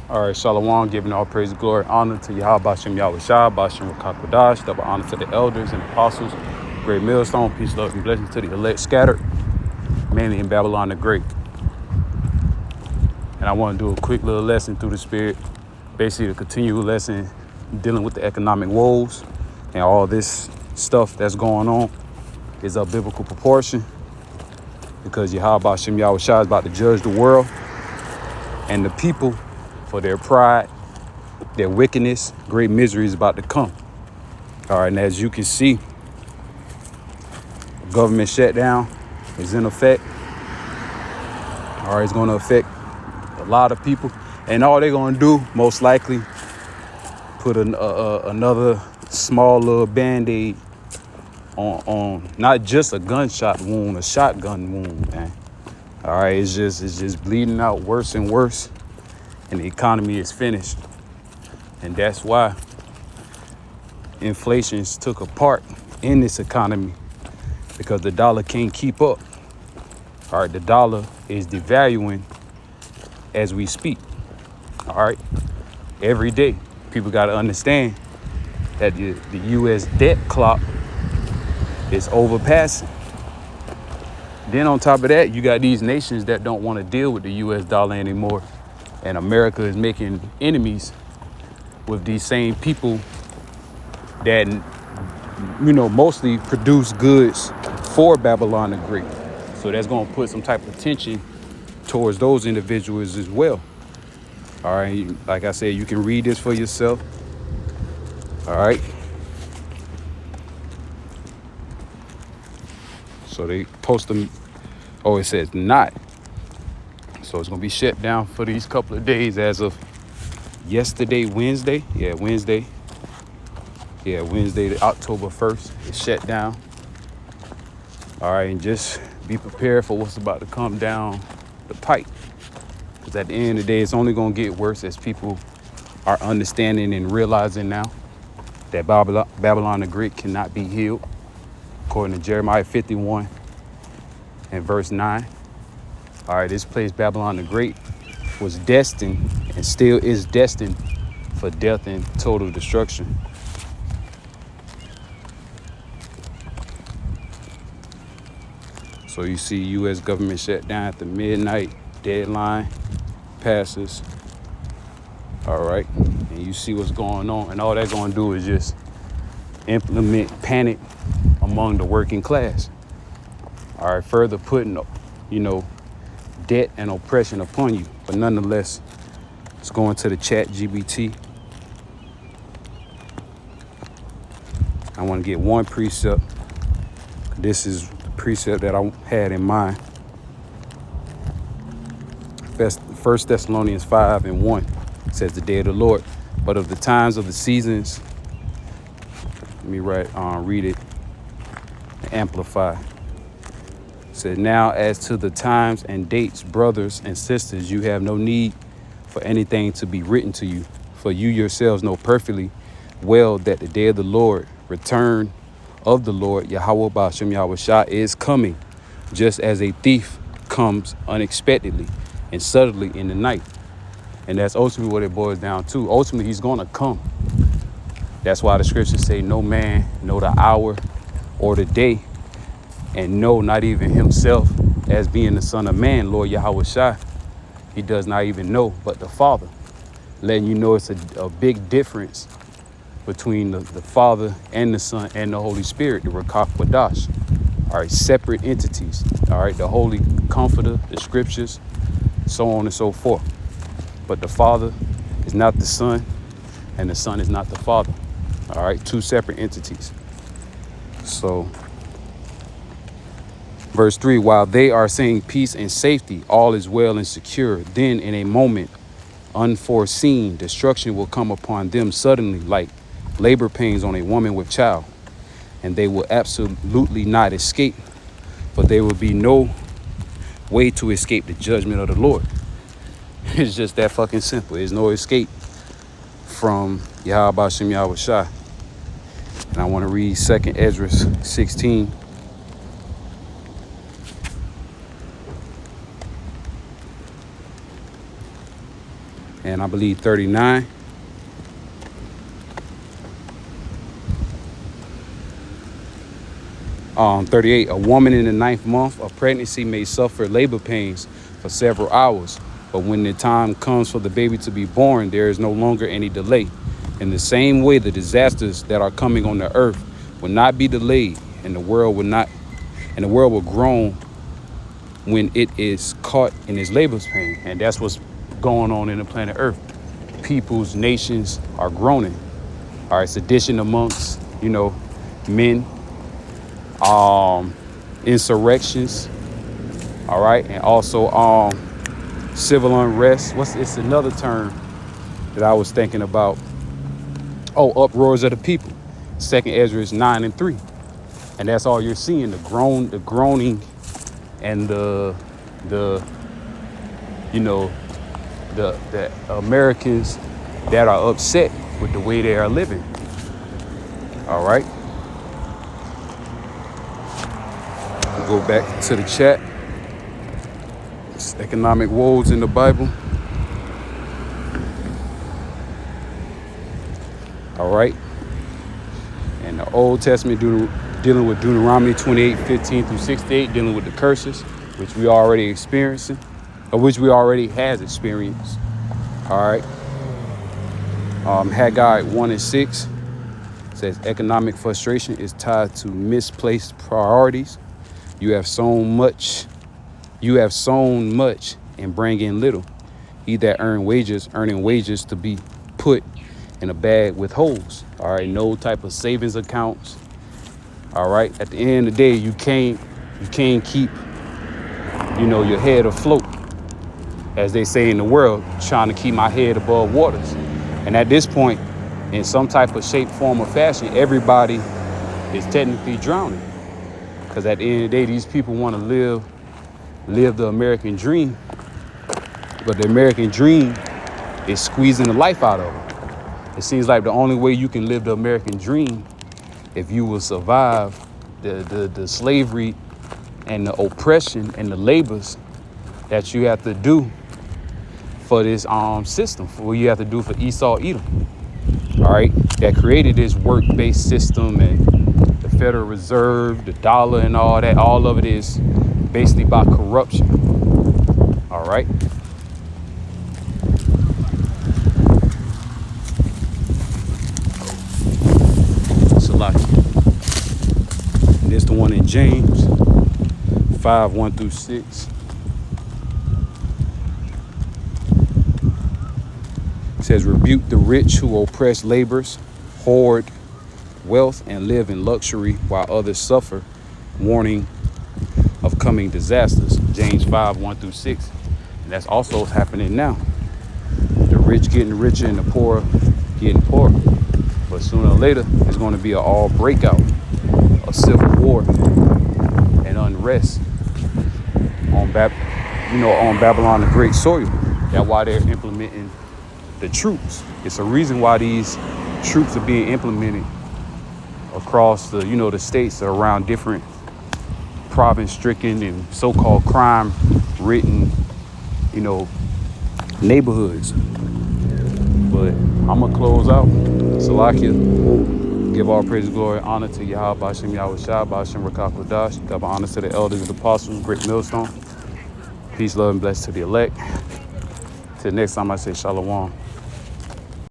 All right, Shalom, giving all praise, glory, honor to Yahweh Bashem Yahweh Shah, Bashem Rakakwadash, double honor to the elders and apostles, great millstone, peace, love, and blessings to the elect scattered, mainly in Babylon the Great. And I want to do a quick little lesson through the Spirit, basically a continual lesson dealing with the economic woes and all this stuff that's going on is of biblical proportion because Yahweh Bashem Yahweh Shah is about to judge the world and the people for their pride, their wickedness. Great misery is about to come. All right, and as you can see, government shutdown is in effect. All right, it's going to affect a lot of people, and all they're going to do, most likely, put another small little band-aid on not just a gunshot wound, a shotgun wound, man. All right, it's just bleeding out worse and worse, and the economy is finished. And that's why inflation's took a part in this economy, because the dollar can't keep up. All right, the dollar is devaluing as we speak. All right, every day people got to understand that the U.S. debt clock is overpassing. Then on top of that, you got these nations that don't want to deal with the U.S. dollar anymore, and America is making enemies with these same people that, you know, mostly produce goods for Babylon the Great. So that's going to put some type of tension towards those individuals as well. All right, like I said, you can read this for yourself. All right. So they post them. Oh, it says not. So it's going to be shut down for these couple of days as of yesterday, Wednesday. Yeah, Wednesday. Yeah, Wednesday, October 1st, it's shut down. All right, and just be prepared for what's about to come down the pipe. Because at the end of the day, it's only going to get worse as people are understanding and realizing now that Babylon the Great cannot be healed. According to Jeremiah 51 and verse 9. All right, this place, Babylon the Great, was destined and still is destined for death and total destruction. So you see U.S. government shut down at the midnight deadline passes. All right, and you see what's going on, and all that's going to do is just implement panic among the working class. All right, further putting, you know, debt and oppression upon you. But nonetheless, let's go into the chat GBT. I want to get one precept. This is the precept that I had in mind. 1 Thessalonians 5 and 1 says the day of the Lord, but of the times of the seasons. Let me read it, amplify. It said, now as to the times and dates, brothers and sisters, you have no need for anything to be written to you, for you yourselves know perfectly well that the day of the Lord, return of the Lord, Yahweh Bashem Yahweh Shah, is coming, just as a thief comes unexpectedly and suddenly in the night. And that's ultimately what it boils down to. Ultimately, he's going to come. That's why the scriptures say no man know the hour or the day, and no, not even himself as being the Son of Man, Lord Yahweh Shai. He does not even know, but the Father. Letting you know it's a big difference between the Father and the Son and the Holy Spirit, the Rakakwadash. All right, separate entities. All right, the Holy Comforter, the Scriptures, so on and so forth. But the Father is not the Son, and the Son is not the Father. All right, two separate entities. So, verse 3, while they are saying peace and safety, all is well and secure, then in a moment, unforeseen destruction will come upon them suddenly, like labor pains on a woman with child, and they will absolutely not escape, for there will be no way to escape the judgment of the Lord. It's just that fucking simple. There's no escape from Yahweh Bashem Yahweh Shai. And I want to read 2 Ezra 16. and I believe 39. Um, 38, a woman in the 9th month of pregnancy may suffer labor pains for several hours, but when the time comes for the baby to be born, there is no longer any delay. In the same way, the disasters that are coming on the earth will not be delayed, and the world will groan when it is caught in its labor pain. And that's what's going on in the planet Earth. Peoples, nations are groaning. All right, sedition amongst, men, insurrections, all right, and also civil unrest. It's another term that I was thinking about. Oh, uproars of the people. 2nd Ezra 9:3. And that's all you're seeing, the groaning and the Americans that are upset with the way they are living. All right. We'll go back to the chat. It's economic woes in the Bible. All right. And the Old Testament dealing with Deuteronomy 28:15 through 68, dealing with the curses, which we already experiencing, or which we already has experienced. All right. Haggai 1:6 says economic frustration is tied to misplaced priorities. You have sown much and bring in little. He that earning wages to be put in a bag with holes. All right, no type of savings accounts. All right, at the end of the day, you can't keep, your head afloat, as they say in the world, trying to keep my head above waters. And at this point, in some type of shape, form, or fashion, everybody is technically drowning. Because at the end of the day, these people want to live the American dream, but the American dream is squeezing the life out of them. It seems like the only way you can live the American dream, if you will survive the slavery and the oppression and the labors that you have to do for this system, for what you have to do for Esau Edom. All right, that created this work-based system and the Federal Reserve, the dollar, and all that. All of it is basically by corruption. All right. And this the one in James 5:1 through 6. It says, rebuke the rich who oppress laborers, hoard wealth, and live in luxury while others suffer, warning of coming disasters. James 5:1 through 6. And that's also what's happening now. The rich getting richer and the poor getting poorer. But sooner or later, it's going to be an all breakout, a civil war and unrest on Babylon the Great soil. That's why they're implementing the troops. It's a reason why these troops are being implemented across the, the states around different province-stricken and so-called crime-ridden, neighborhoods. But I'm gonna close out. Salakia. Give all praise, glory, honor to Yahweh, Ba'ashem, Yahweh Shai, Ba'ashem, Rakah Kodash. Double honor to the elders and the apostles, great millstone. Peace, love, and bless to the elect. Till next time, I say shalom.